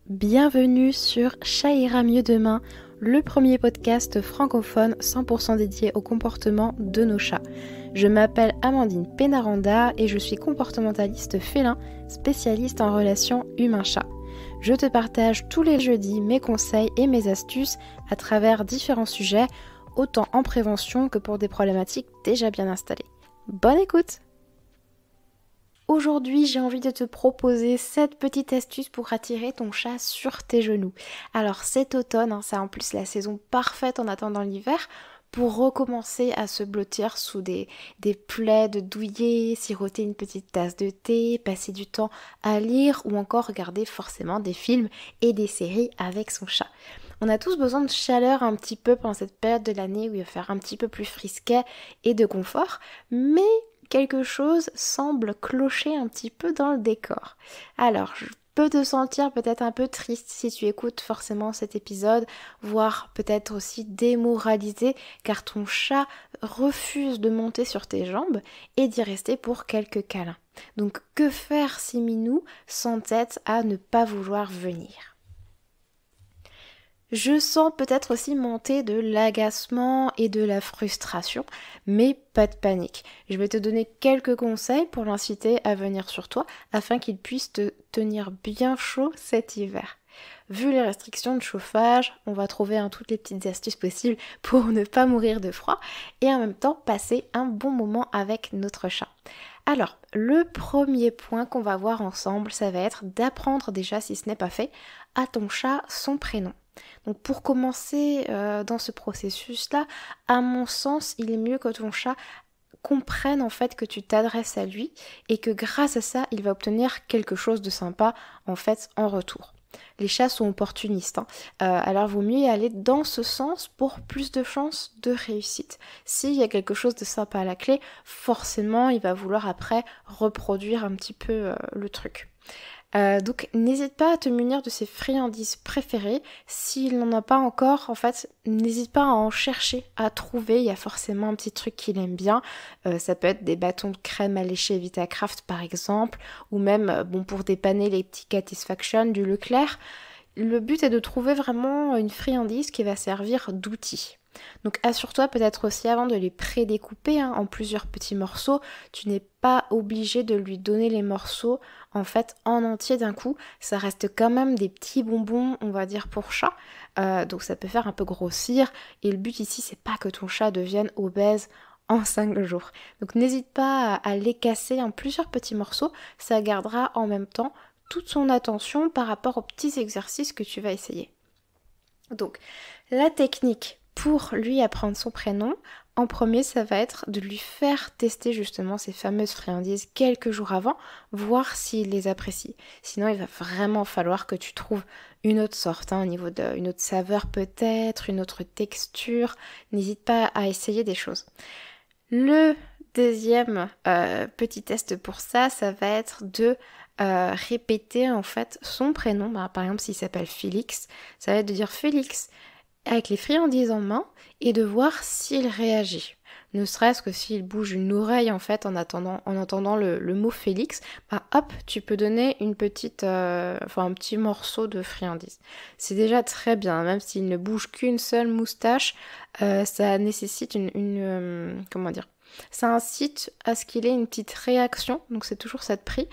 Bienvenue sur Chat ira mieux demain, le premier podcast francophone 100% dédié au comportement de nos chats. Je m'appelle Amandine Pénaranda et je suis comportementaliste félin, spécialiste en relations humain-chat. Je te partage tous les jeudis mes conseils et mes astuces à travers différents sujets, autant en prévention que pour des problématiques déjà bien installées. Bonne écoute! Aujourd'hui, j'ai envie de te proposer cette petite astuce pour attirer ton chat sur tes genoux. Alors cet automne, c'est en plus la saison parfaite en attendant l'hiver pour recommencer à se blottir sous des plaids douillets, siroter une petite tasse de thé, passer du temps à lire ou encore regarder forcément des films et des séries avec son chat. On a tous besoin de chaleur un petit peu pendant cette période de l'année où il va faire un petit peu plus frisquet et de confort, mais quelque chose semble clocher un petit peu dans le décor. Alors, je peux te sentir peut-être un peu triste si tu écoutes forcément cet épisode, voire peut-être aussi démoralisé, car ton chat refuse de monter sur tes jambes et d'y rester pour quelques câlins. Donc, que faire si Minou s'entête à ne pas vouloir venir ? Je sens peut-être aussi monter de l'agacement et de la frustration, mais pas de panique. Je vais te donner quelques conseils pour l'inciter à venir sur toi afin qu'il puisse te tenir bien chaud cet hiver. Vu les restrictions de chauffage, on va trouver toutes les petites astuces possibles pour ne pas mourir de froid et en même temps passer un bon moment avec notre chat. Alors, le premier point qu'on va voir ensemble, ça va être d'apprendre déjà, si ce n'est pas fait, à ton chat son prénom. Donc pour commencer dans ce processus-là, à mon sens, il est mieux que ton chat comprenne en fait que tu t'adresses à lui et que grâce à ça, il va obtenir quelque chose de sympa en fait en retour. Les chats sont opportunistes, alors vaut mieux y aller dans ce sens pour plus de chances de réussite. S'il y a quelque chose de sympa à la clé, forcément il va vouloir après reproduire un petit peu le truc. Donc n'hésite pas à te munir de ses friandises préférées. S'il n'en a pas encore, en fait, n'hésite pas à en chercher, à trouver. Il y a forcément un petit truc qu'il aime bien. Ça peut être des bâtons de crème alléchés Vitacraft par exemple, ou même pour dépanner les petits Catisfaction du Leclerc. Le but est de trouver vraiment une friandise qui va servir d'outil. Donc assure-toi peut-être aussi avant de les prédécouper en plusieurs petits morceaux. Tu n'es pas obligé de lui donner les morceaux en fait en entier d'un coup. Ça reste quand même des petits bonbons, on va dire pour chat. Donc ça peut faire un peu grossir. Et le but ici, c'est pas que ton chat devienne obèse en 5 jours. Donc n'hésite pas à les casser en plusieurs petits morceaux. Ça gardera en même temps toute son attention par rapport aux petits exercices que tu vas essayer. Donc la technique pour lui apprendre son prénom, en premier, ça va être de lui faire tester justement ces fameuses friandises quelques jours avant, voir s'il les apprécie. Sinon, il va vraiment falloir que tu trouves une autre sorte, au niveau d'une autre saveur peut-être, une autre texture. N'hésite pas à essayer des choses. Le deuxième petit test pour ça va être de répéter en fait son prénom. Par exemple, s'il s'appelle Félix, ça va être de dire Félix avec les friandises en main et de voir s'il réagit. Ne serait-ce que s'il bouge une oreille en fait en entendant le mot Félix, hop, tu peux donner un petit morceau de friandise. C'est déjà très bien, même s'il ne bouge qu'une seule moustache, ça nécessite ça incite à ce qu'il ait une petite réaction, donc c'est toujours ça de prix.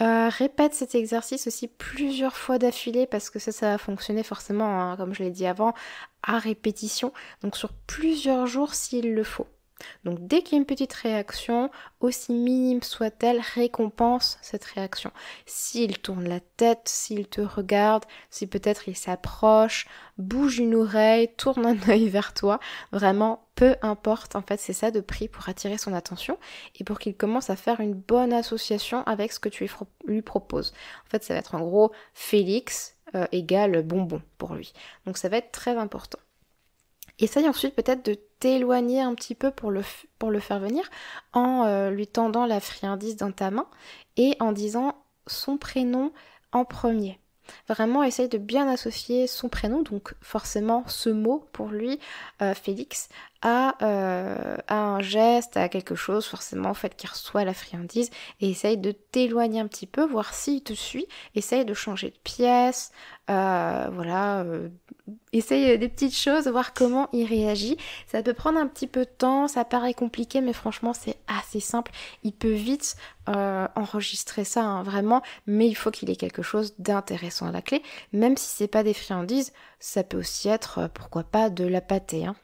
Répète cet exercice aussi plusieurs fois d'affilée parce que ça va fonctionner forcément, comme je l'ai dit avant, à répétition, donc sur plusieurs jours s'il le faut. Donc dès qu'il y a une petite réaction, aussi minime soit-elle, récompense cette réaction. S'il tourne la tête, s'il te regarde, si peut-être il s'approche, bouge une oreille, tourne un œil vers toi, vraiment peu importe, en fait c'est ça de prix pour attirer son attention et pour qu'il commence à faire une bonne association avec ce que tu lui proposes. En fait ça va être en gros Félix égale bonbon pour lui. Donc ça va être très important. Essaye ensuite peut-être de t'éloigner un petit peu pour le faire venir en lui tendant la friandise dans ta main et en disant son prénom en premier. Vraiment essaye de bien associer son prénom, donc forcément ce mot pour lui, Félix, à un geste, à quelque chose forcément en fait qui reçoit la friandise et essaye de t'éloigner un petit peu, voir s'il te suit, essaye de changer de pièce, voilà, essaye des petites choses, voir comment il réagit. Ça peut prendre un petit peu de temps, ça paraît compliqué, mais franchement c'est assez simple. Il peut vite enregistrer ça, hein, vraiment, mais il faut qu'il ait quelque chose d'intéressant à la clé. Même si c'est pas des friandises, ça peut aussi être, pourquoi pas, de la pâtée, hein.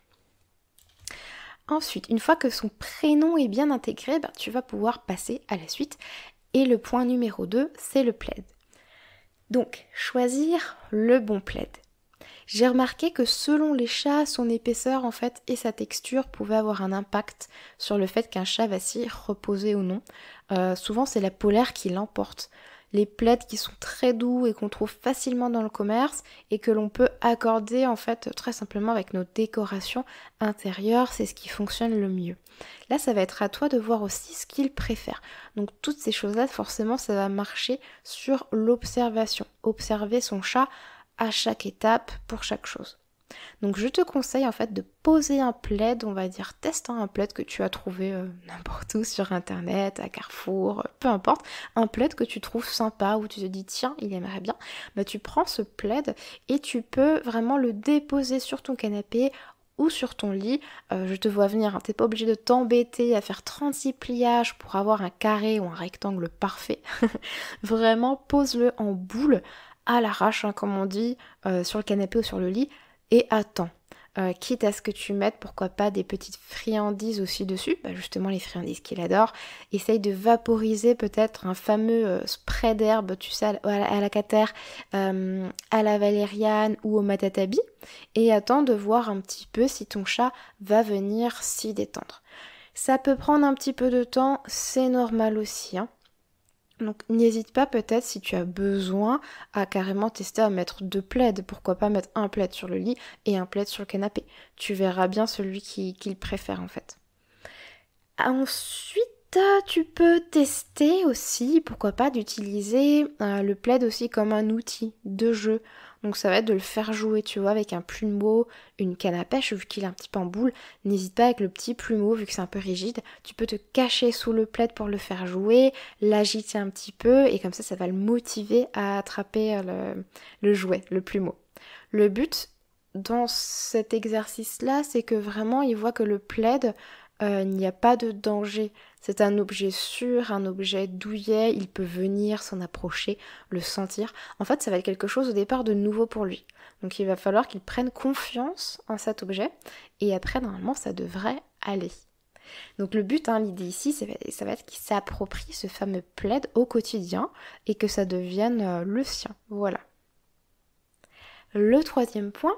Ensuite, une fois que son prénom est bien intégré, ben, tu vas pouvoir passer à la suite. Et le point numéro 2, c'est le plaid. Donc, choisir le bon plaid. J'ai remarqué que selon les chats, son épaisseur en fait et sa texture pouvaient avoir un impact sur le fait qu'un chat va s'y reposer ou non. Souvent c'est la polaire qui l'emporte. Les plaids qui sont très doux et qu'on trouve facilement dans le commerce et que l'on peut accorder en fait très simplement avec nos décorations intérieures, c'est ce qui fonctionne le mieux. Là ça va être à toi de voir aussi ce qu'il préfère. Donc toutes ces choses-là forcément ça va marcher sur l'observation. Observer son chat à chaque étape pour chaque chose. Donc je te conseille en fait de poser un plaid, on va dire teste un plaid que tu as trouvé n'importe où sur internet, à Carrefour, peu importe, un plaid que tu trouves sympa où tu te dis tiens il aimerait bien, bah tu prends ce plaid et tu peux vraiment le déposer sur ton canapé ou sur ton lit, je te vois venir, hein, t'es pas obligé de t'embêter à faire 36 pliages pour avoir un carré ou un rectangle parfait. Vraiment pose-le en boule à l'arrache, hein, comme on dit, sur le canapé ou sur le lit, et attends. Quitte à ce que tu mettes, pourquoi pas, des petites friandises aussi dessus, bah justement les friandises qu'il adore. Essaye de vaporiser peut-être un fameux spray d'herbe, tu sais, à la catère, à la valériane ou au matatabi, et attends de voir un petit peu si ton chat va venir s'y détendre. Ça peut prendre un petit peu de temps, c'est normal aussi, hein. Donc n'hésite pas peut-être si tu as besoin à carrément tester à mettre 2 plaids. Pourquoi pas mettre un plaid sur le lit et un plaid sur le canapé. Tu verras bien celui qu'il préfère en fait. Ensuite, tu peux tester aussi, pourquoi pas, d'utiliser le plaid aussi comme un outil de jeu. Donc ça va être de le faire jouer, tu vois, avec un plumeau, une canne à pêche, vu qu'il est un petit peu en boule. N'hésite pas avec le petit plumeau, vu que c'est un peu rigide. Tu peux te cacher sous le plaid pour le faire jouer, l'agiter un petit peu, et comme ça va le motiver à attraper le jouet, le plumeau. Le but dans cet exercice-là, c'est que vraiment, il voit que le plaid, il n'y a pas de danger. C'est un objet sûr, un objet douillet, il peut venir s'en approcher, le sentir. En fait, ça va être quelque chose au départ de nouveau pour lui. Donc il va falloir qu'il prenne confiance en cet objet et après, normalement, ça devrait aller. Donc le but, hein, l'idée ici, ça va être qu'il s'approprie ce fameux plaid au quotidien et que ça devienne le sien. Voilà. Le 3e point,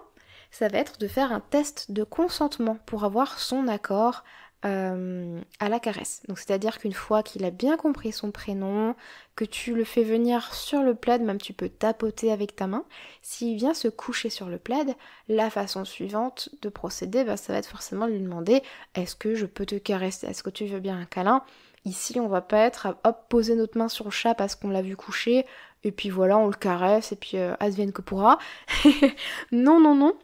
ça va être de faire un test de consentement pour avoir son accord à la caresse. Donc c'est-à-dire qu'une fois qu'il a bien compris son prénom, que tu le fais venir sur le plaid, même tu peux tapoter avec ta main, s'il vient se coucher sur le plaid, la façon suivante de procéder, ça va être forcément de lui demander est-ce que je peux te caresser, est-ce que tu veux bien un câlin? Ici on va pas être à poser notre main sur le chat parce qu'on l'a vu coucher, et puis voilà on le caresse, et puis advienne que pourra. Non, non, non.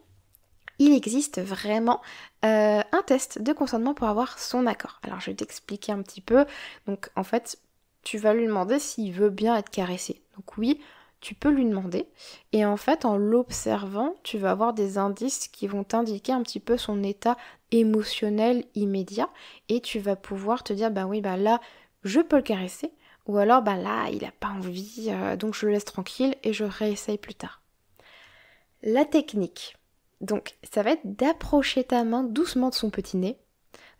Il existe vraiment un test de consentement pour avoir son accord. Alors je vais t'expliquer un petit peu. Donc en fait, tu vas lui demander s'il veut bien être caressé. Donc oui, tu peux lui demander. Et en fait, en l'observant, tu vas avoir des indices qui vont t'indiquer un petit peu son état émotionnel immédiat. Et tu vas pouvoir te dire, bah oui, bah là, je peux le caresser. Ou alors, bah là, il n'a pas envie, donc je le laisse tranquille et je réessaye plus tard. La technique. Donc, ça va être d'approcher ta main doucement de son petit nez.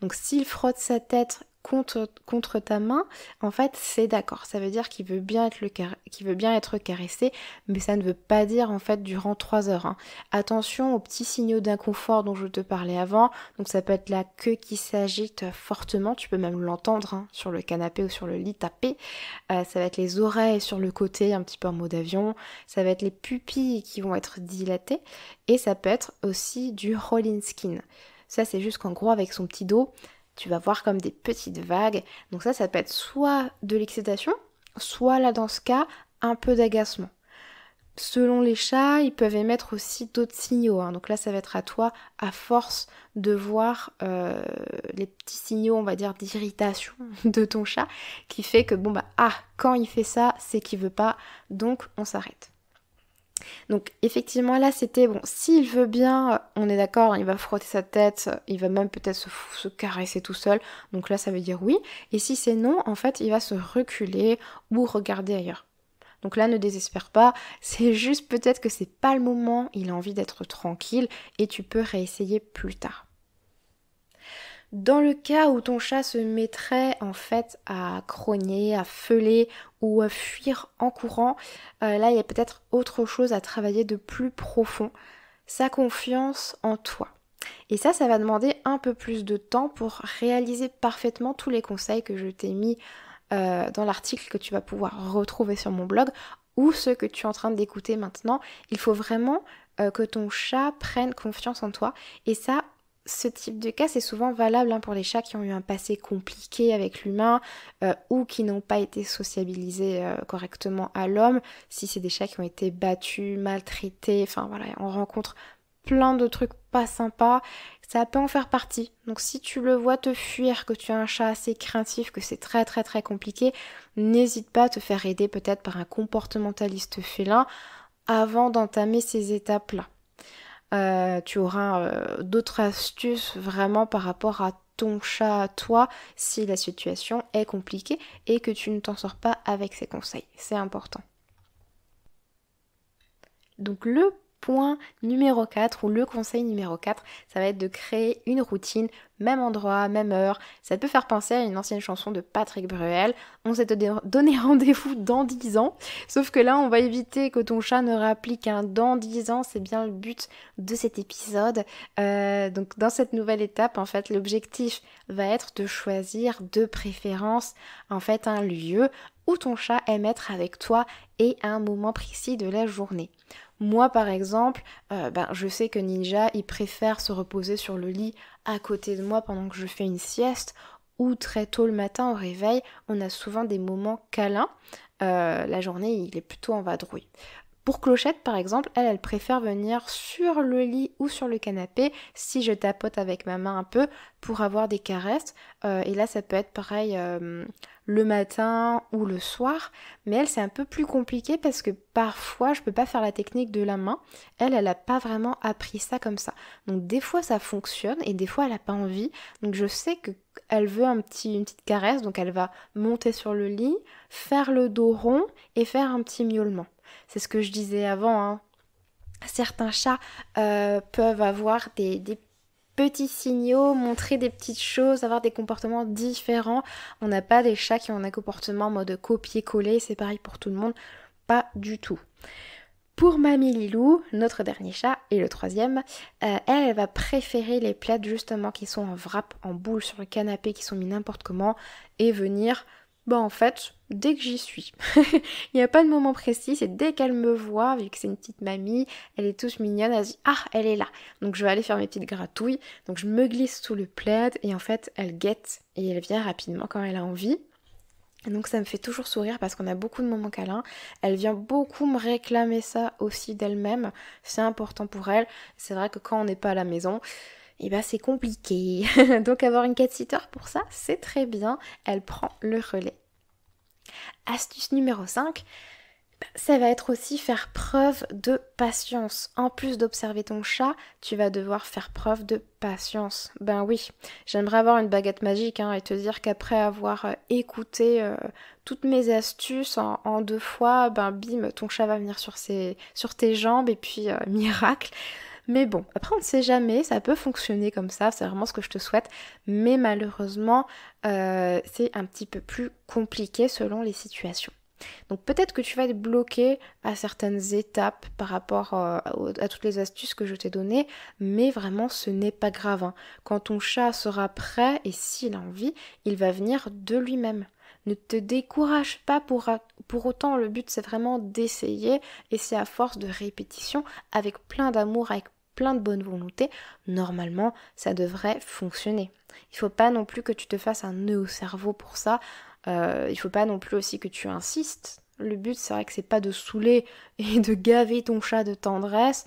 Donc, s'il frotte sa tête contre ta main, en fait, c'est d'accord. Ça veut dire qu'il veut bien être caressé, mais ça ne veut pas dire, en fait, durant 3 heures. Hein. Attention aux petits signaux d'inconfort dont je te parlais avant. Donc, ça peut être la queue qui s'agite fortement. Tu peux même l'entendre hein, sur le canapé ou sur le lit taper. Ça va être les oreilles sur le côté, un petit peu en mode avion. Ça va être les pupilles qui vont être dilatées. Et ça peut être aussi du rolling skin. Ça, c'est juste qu'en gros, avec son petit dos, tu vas voir comme des petites vagues. Donc ça peut être soit de l'excitation, soit là, dans ce cas, un peu d'agacement. Selon les chats, ils peuvent émettre aussi d'autres signaux, hein. Donc là, ça va être à toi, à force de voir les petits signaux, on va dire, d'irritation de ton chat, qui fait que, bon, bah, quand il fait ça, c'est qu'il veut pas, donc on s'arrête. Donc effectivement, là, c'était, bon, s'il veut bien, on est d'accord, il va frotter sa tête, il va même peut-être se caresser tout seul, donc là, ça veut dire oui. Et si c'est non, en fait, il va se reculer ou regarder ailleurs. Donc là, ne désespère pas, c'est juste peut-être que c'est pas le moment, il a envie d'être tranquille et tu peux réessayer plus tard. Dans le cas où ton chat se mettrait en fait à grogner, à feuler ou à fuir en courant, là il y a peut-être autre chose à travailler de plus profond, sa confiance en toi. Et ça va demander un peu plus de temps pour réaliser parfaitement tous les conseils que je t'ai mis dans l'article que tu vas pouvoir retrouver sur mon blog ou ceux que tu es en train d'écouter maintenant. Il faut vraiment que ton chat prenne confiance en toi. Et ça, ce type de cas, c'est souvent valable pour les chats qui ont eu un passé compliqué avec l'humain ou qui n'ont pas été sociabilisés correctement à l'homme. Si c'est des chats qui ont été battus, maltraités, enfin voilà, on rencontre plein de trucs pas sympas, ça peut en faire partie. Donc si tu le vois te fuir, que tu as un chat assez craintif, que c'est très très très compliqué, n'hésite pas à te faire aider peut-être par un comportementaliste félin avant d'entamer ces étapes-là. Tu auras d'autres astuces vraiment par rapport à ton chat à toi si la situation est compliquée et que tu ne t'en sors pas avec ces conseils. C'est important. Donc le point numéro 4 ou le conseil numéro 4, ça va être de créer une routine, même endroit, même heure. Ça peut faire penser à une ancienne chanson de Patrick Bruel. On s'est donné rendez-vous dans 10 ans. Sauf que là, on va éviter que ton chat ne réapplique un dans 10 ans. C'est bien le but de cet épisode. Donc dans cette nouvelle étape, en fait, l'objectif va être de choisir de préférence en fait un lieu où ton chat aime être avec toi et à un moment précis de la journée. Moi par exemple, je sais que Ninja il préfère se reposer sur le lit à côté de moi pendant que je fais une sieste ou très tôt le matin au réveil, on a souvent des moments câlins. La journée il est plutôt en vadrouille. Pour Clochette, par exemple, elle préfère venir sur le lit ou sur le canapé si je tapote avec ma main un peu pour avoir des caresses. Et là, ça peut être pareil le matin ou le soir. Mais elle, c'est un peu plus compliqué parce que parfois, je peux pas faire la technique de la main. Elle a pas vraiment appris ça comme ça. Donc des fois, ça fonctionne et des fois, elle a pas envie. Donc je sais que elle veut une petite caresse, donc elle va monter sur le lit, faire le dos rond et faire un petit miaulement. C'est ce que je disais avant, hein. Certains chats peuvent avoir des petits signaux, montrer des petites choses, avoir des comportements différents. On n'a pas des chats qui ont un comportement en mode copier-coller, c'est pareil pour tout le monde, pas du tout. Pour Mamie Lilou, notre dernier chat et le troisième, elle va préférer les plaids justement qui sont en wrap, en boule sur le canapé, qui sont mis n'importe comment, et venir, en fait, dès que j'y suis. Il n'y a pas de moment précis, c'est dès qu'elle me voit, vu que c'est une petite mamie, elle est toute mignonne, elle se dit « Ah, elle est là !» Donc je vais aller faire mes petites gratouilles, donc je me glisse sous le plaid, et en fait, elle guette, et elle vient rapidement quand elle a envie. Donc ça me fait toujours sourire parce qu'on a beaucoup de moments câlins. Elle vient beaucoup me réclamer ça aussi d'elle-même. C'est important pour elle. C'est vrai que quand on n'est pas à la maison, c'est compliqué. Donc avoir une cat-sitter pour ça, c'est très bien. Elle prend le relais. Astuce numéro 5. Ça va être aussi faire preuve de patience. En plus d'observer ton chat, tu vas devoir faire preuve de patience. Ben oui, j'aimerais avoir une baguette magique et te dire qu'après avoir écouté toutes mes astuces en 2 fois, bim, ton chat va venir sur tes jambes et puis miracle. Mais bon, après on ne sait jamais, ça peut fonctionner comme ça, c'est vraiment ce que je te souhaite. Mais malheureusement, c'est un petit peu plus compliqué selon les situations. Donc peut-être que tu vas être bloqué à certaines étapes par rapport à toutes les astuces que je t'ai données, mais vraiment ce n'est pas grave. Quand ton chat sera prêt et s'il a envie, il va venir de lui-même. Ne te décourage pas pour autant, le but c'est vraiment d'essayer et c'est à force de répétition, avec plein d'amour, avec plein de bonne volonté, normalement ça devrait fonctionner. Il ne faut pas non plus que tu te fasses un nœud au cerveau pour ça. Il faut pas non plus aussi que tu insistes. Le but, c'est vrai que c'est pas de saouler et de gaver ton chat de tendresse.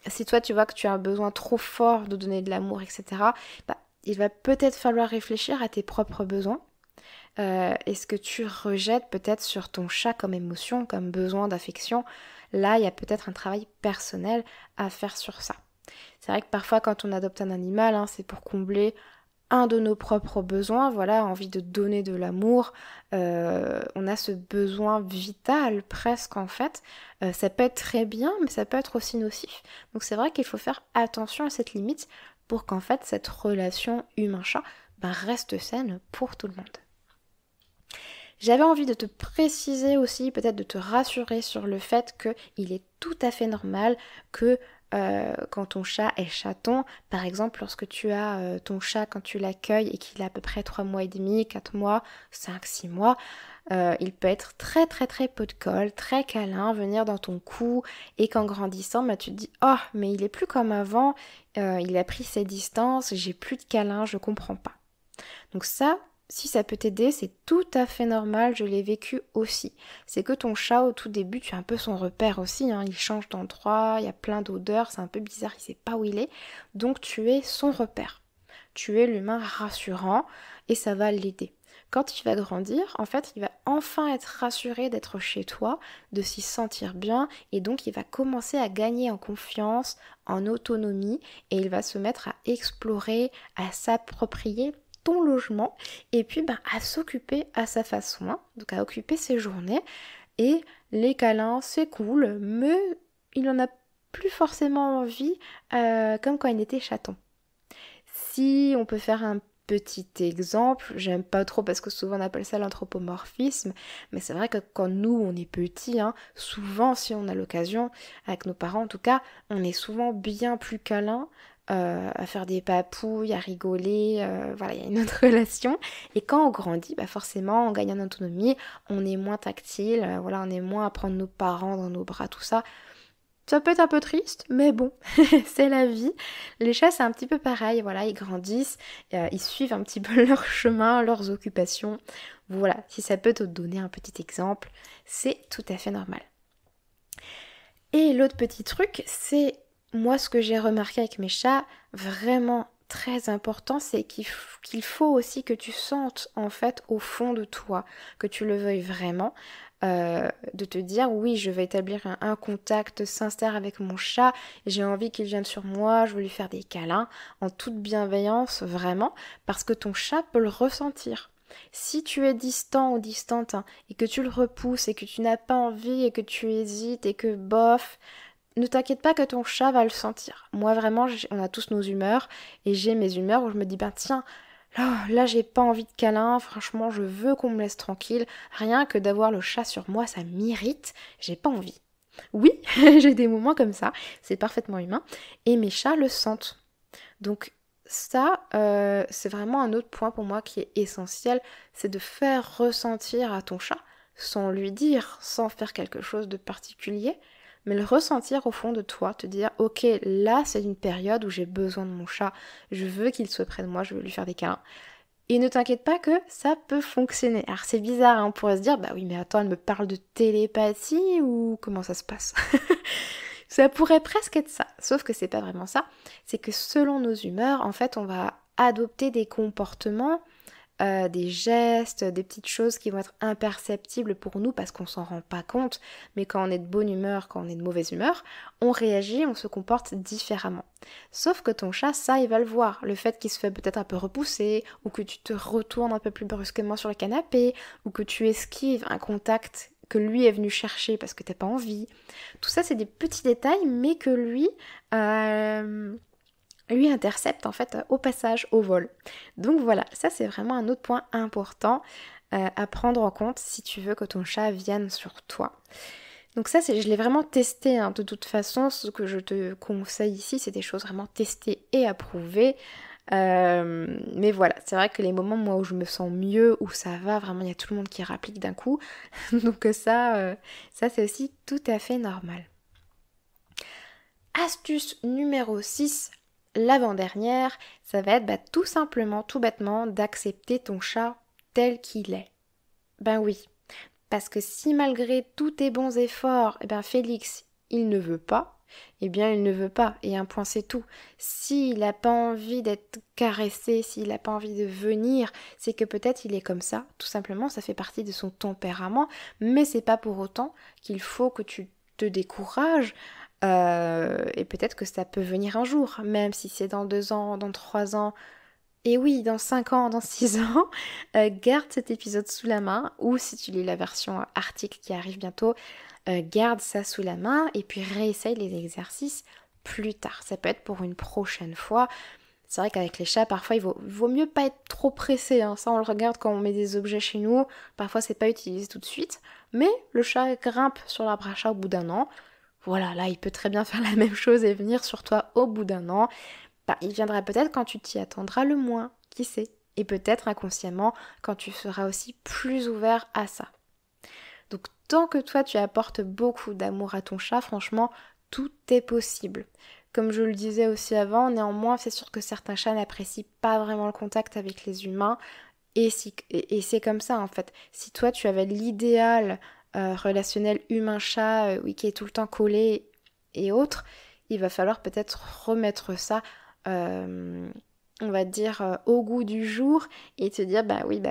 Si toi, tu vois que tu as un besoin trop fort de donner de l'amour, etc., bah, il va peut-être falloir réfléchir à tes propres besoins. Et ce que tu rejettes peut-être sur ton chat comme émotion, comme besoin d'affection. Là, il y a peut-être un travail personnel à faire sur ça. C'est vrai que parfois, quand on adopte un animal, hein, c'est pour combler un de nos propres besoins, voilà, envie de donner de l'amour, on a ce besoin vital presque en fait, ça peut être très bien mais ça peut être aussi nocif, donc c'est vrai qu'il faut faire attention à cette limite pour qu'en fait cette relation humain-chat reste saine pour tout le monde. J'avais envie de te préciser aussi, peut-être de te rassurer sur le fait qu'il est tout à fait normal que quand ton chat est chaton, par exemple lorsque tu as ton chat quand tu l'accueilles et qu'il a à peu près 3 mois et demi, 4 mois, 5, 6 mois, il peut être très très très pot de colle, très câlin, venir dans ton cou et qu'en grandissant, tu te dis oh mais il est plus comme avant, il a pris ses distances, j'ai plus de câlin, je comprends pas. Donc ça, si ça peut t'aider, c'est tout à fait normal, je l'ai vécu aussi. C'est que ton chat, au tout début, tu es un peu son repère aussi, hein. Il change d'endroit, il y a plein d'odeurs, c'est un peu bizarre, il sait pas où il est. Donc tu es son repère. Tu es l'humain rassurant et ça va l'aider. Quand il va grandir, en fait, il va enfin être rassuré d'être chez toi, de s'y sentir bien et donc il va commencer à gagner en confiance, en autonomie et il va se mettre à explorer, à s'approprier ton logement et puis à s'occuper à sa façon, hein, donc à occuper ses journées et les câlins c'est cool mais il en a plus forcément envie comme quand il était chaton. Si on peut faire un petit exemple, j'aime pas trop parce que souvent on appelle ça l'anthropomorphisme, mais c'est vrai que quand nous on est petits, hein, souvent si on a l'occasion, avec nos parents en tout cas, on est souvent bien plus câlin, à faire des papouilles, à rigoler, voilà, il y a une autre relation. Et quand on grandit, forcément, on gagne en autonomie, on est moins tactile, voilà, on est moins à prendre nos parents dans nos bras, tout ça. Ça peut être un peu triste, mais bon, c'est la vie. Les chats, c'est un petit peu pareil, voilà, ils grandissent, ils suivent un petit peu leur chemin, leurs occupations. Voilà, si ça peut te donner un petit exemple, c'est tout à fait normal. Et l'autre petit truc, c'est moi ce que j'ai remarqué avec mes chats, vraiment très important, c'est qu'il faut aussi que tu sentes en fait au fond de toi, que tu le veuilles vraiment, de te dire oui je vais établir un contact sincère avec mon chat, j'ai envie qu'il vienne sur moi, je veux lui faire des câlins, en toute bienveillance vraiment, parce que ton chat peut le ressentir. Si tu es distant ou distante et que tu le repousses et que tu n'as pas envie et que tu hésites et que bof, ne t'inquiète pas que ton chat va le sentir. Moi vraiment, on a tous nos humeurs et j'ai mes humeurs où je me dis tiens, là j'ai pas envie de câlin, franchement je veux qu'on me laisse tranquille, rien que d'avoir le chat sur moi ça m'irrite, j'ai pas envie. Oui, j'ai des moments comme ça, c'est parfaitement humain et mes chats le sentent. Donc ça, c'est vraiment un autre point pour moi qui est essentiel, c'est de faire ressentir à ton chat, sans lui dire, sans faire quelque chose de particulier, mais le ressentir au fond de toi, te dire ok, là c'est une période où j'ai besoin de mon chat, je veux qu'il soit près de moi, je veux lui faire des câlins. Et ne t'inquiète pas que ça peut fonctionner. Alors c'est bizarre, hein, on pourrait se dire bah oui mais attends, elle me parle de télépathie ou comment ça se passe? Ça pourrait presque être ça, sauf que c'est pas vraiment ça. C'est que selon nos humeurs, en fait, on va adopter des comportements, des gestes, des petites choses qui vont être imperceptibles pour nous parce qu'on s'en rend pas compte. Mais quand on est de bonne humeur, quand on est de mauvaise humeur, on réagit, on se comporte différemment. Sauf que ton chat, ça, il va le voir. Le fait qu'il se fait peut-être un peu repousser, ou que tu te retournes un peu plus brusquement sur le canapé, ou que tu esquives un contact que lui est venu chercher parce que t'as pas envie. Tout ça, c'est des petits détails, mais que lui intercepte en fait au passage, au vol. Donc voilà, ça c'est vraiment un autre point important à prendre en compte si tu veux que ton chat vienne sur toi. Donc ça, je l'ai vraiment testé, hein. De toute façon, ce que je te conseille ici, c'est des choses vraiment testées et approuvées. Mais voilà, c'est vrai que les moments moi où je me sens mieux, où ça va, vraiment il y a tout le monde qui rapplique d'un coup. Donc ça c'est aussi tout à fait normal. Astuce numéro 6, l'avant-dernière, ça va être tout simplement, tout bêtement, d'accepter ton chat tel qu'il est. Ben oui, Parce que si malgré tous tes bons efforts, Félix, il ne veut pas, il ne veut pas, et un point c'est tout. S'il n'a pas envie d'être caressé, s'il n'a pas envie de venir, c'est que peut-être il est comme ça, tout simplement, ça fait partie de son tempérament, mais c'est pas pour autant qu'il faut que tu te décourages, et peut-être que ça peut venir un jour, même si c'est dans 2 ans, dans 3 ans, et oui, dans 5 ans, dans 6 ans, garde cet épisode sous la main, ou si tu lis la version article qui arrive bientôt, garde ça sous la main et puis réessaye les exercices plus tard. Ça peut être pour une prochaine fois. C'est vrai qu'avec les chats, parfois, il vaut mieux pas être trop pressé. Ça, on le regarde quand on met des objets chez nous. Parfois, c'est pas utilisé tout de suite. Mais le chat grimpe sur l'arbre à chat au bout d'1 an. Voilà, là, il peut très bien faire la même chose et venir sur toi au bout d'1 an. Il viendra peut-être quand tu t'y attendras le moins, qui sait. Et peut-être inconsciemment quand tu seras aussi plus ouvert à ça. Donc tant que toi tu apportes beaucoup d'amour à ton chat, franchement, tout est possible. Comme je le disais aussi avant, néanmoins, c'est sûr que certains chats n'apprécient pas vraiment le contact avec les humains. Et c'est comme ça en fait. Si toi tu avais l'idéal relationnel humain-chat, qui est tout le temps collé et autres, il va falloir peut-être remettre ça, on va dire, au goût du jour et te dire,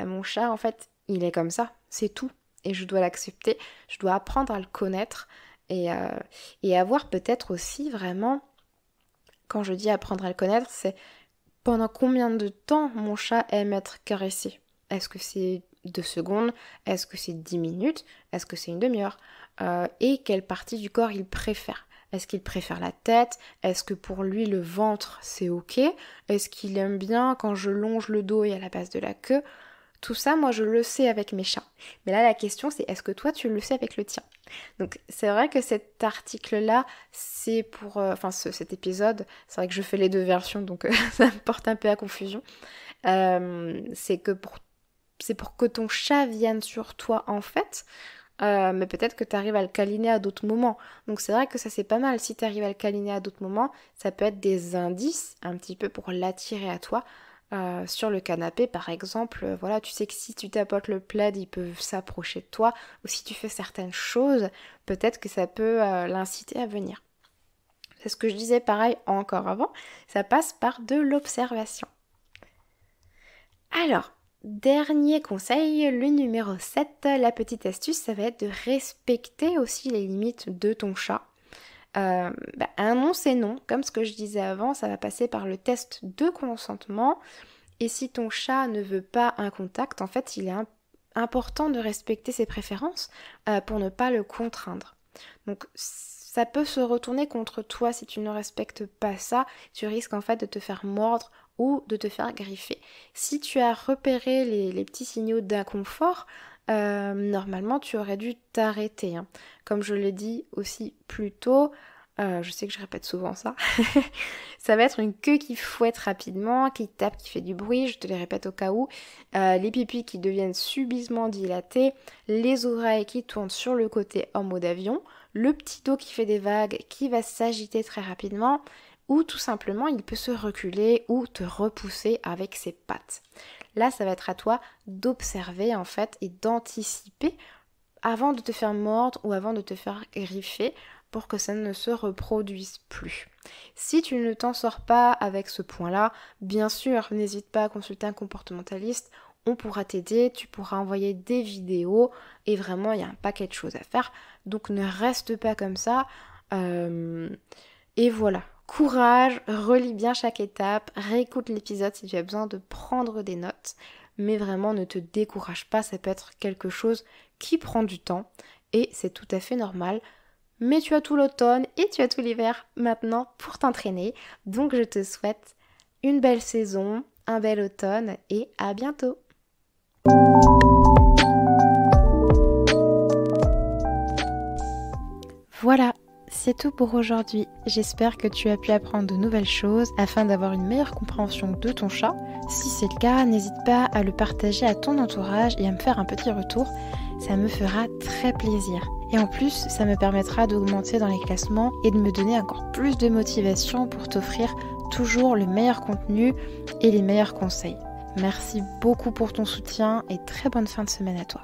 mon chat en fait, il est comme ça, c'est tout. Et je dois l'accepter, je dois apprendre à le connaître et avoir peut-être aussi vraiment, quand je dis apprendre à le connaître, c'est pendant combien de temps mon chat aime être caressé. Est-ce que c'est 2 secondes? Est-ce que c'est 10 minutes? Est-ce que c'est une demi-heure? Et quelle partie du corps il préfère? Est-ce qu'il préfère la tête? Est-ce que pour lui le ventre c'est ok? Est-ce qu'il aime bien quand je longe le dos et à la base de la queue? Tout ça, moi, je le sais avec mes chats. Mais là, la question, c'est est-ce que toi, tu le sais avec le tien? Donc, c'est vrai que cet article-là, c'est pour... cet épisode, c'est vrai que je fais les 2 versions, donc ça me porte un peu à confusion. C'est pour que ton chat vienne sur toi, en fait. Mais peut-être que tu arrives à le câliner à d'autres moments. Donc, c'est vrai que ça, c'est pas mal. Si tu arrives à le câliner à d'autres moments, ça peut être des indices, un petit peu pour l'attirer à toi. Sur le canapé par exemple, voilà, tu sais que si tu tapotes le plaid, ils peuvent s'approcher de toi, ou si tu fais certaines choses, peut-être que ça peut l'inciter à venir. C'est ce que je disais pareil encore avant, ça passe par de l'observation. Alors, dernier conseil, le numéro 7, la petite astuce, ça va être de respecter aussi les limites de ton chat. Un non c'est non, comme ce que je disais avant, ça va passer par le test de consentement et si ton chat ne veut pas un contact, en fait il est important de respecter ses préférences pour ne pas le contraindre. Donc ça peut se retourner contre toi si tu ne respectes pas ça, tu risques en fait de te faire mordre ou de te faire griffer. Si tu as repéré les petits signaux d'inconfort, normalement tu aurais dû t'arrêter. Comme je l'ai dit aussi plus tôt, je sais que je répète souvent ça, ça va être une queue qui fouette rapidement, qui tape, qui fait du bruit, je te les répète au cas où, les pipis qui deviennent subitement dilatés, les oreilles qui tournent sur le côté en mode avion, le petit dos qui fait des vagues, qui va s'agiter très rapidement, ou tout simplement il peut se reculer ou te repousser avec ses pattes. Là, ça va être à toi d'observer en fait et d'anticiper avant de te faire mordre ou avant de te faire griffer pour que ça ne se reproduise plus. Si tu ne t'en sors pas avec ce point-là, bien sûr, n'hésite pas à consulter un comportementaliste, on pourra t'aider, tu pourras envoyer des vidéos et vraiment, il y a un paquet de choses à faire. Donc ne reste pas comme ça. Et voilà. Courage, relis bien chaque étape, réécoute l'épisode si tu as besoin de prendre des notes, mais vraiment ne te décourage pas, ça peut être quelque chose qui prend du temps et c'est tout à fait normal. Mais tu as tout l'automne et tu as tout l'hiver maintenant pour t'entraîner, donc je te souhaite une belle saison, un bel automne et à bientôt. Voilà. C'est tout pour aujourd'hui. J'espère que tu as pu apprendre de nouvelles choses afin d'avoir une meilleure compréhension de ton chat. Si c'est le cas, n'hésite pas à le partager à ton entourage et à me faire un petit retour. Ça me fera très plaisir. Et en plus, ça me permettra d'augmenter dans les classements et de me donner encore plus de motivation pour t'offrir toujours le meilleur contenu et les meilleurs conseils. Merci beaucoup pour ton soutien et très bonne fin de semaine à toi.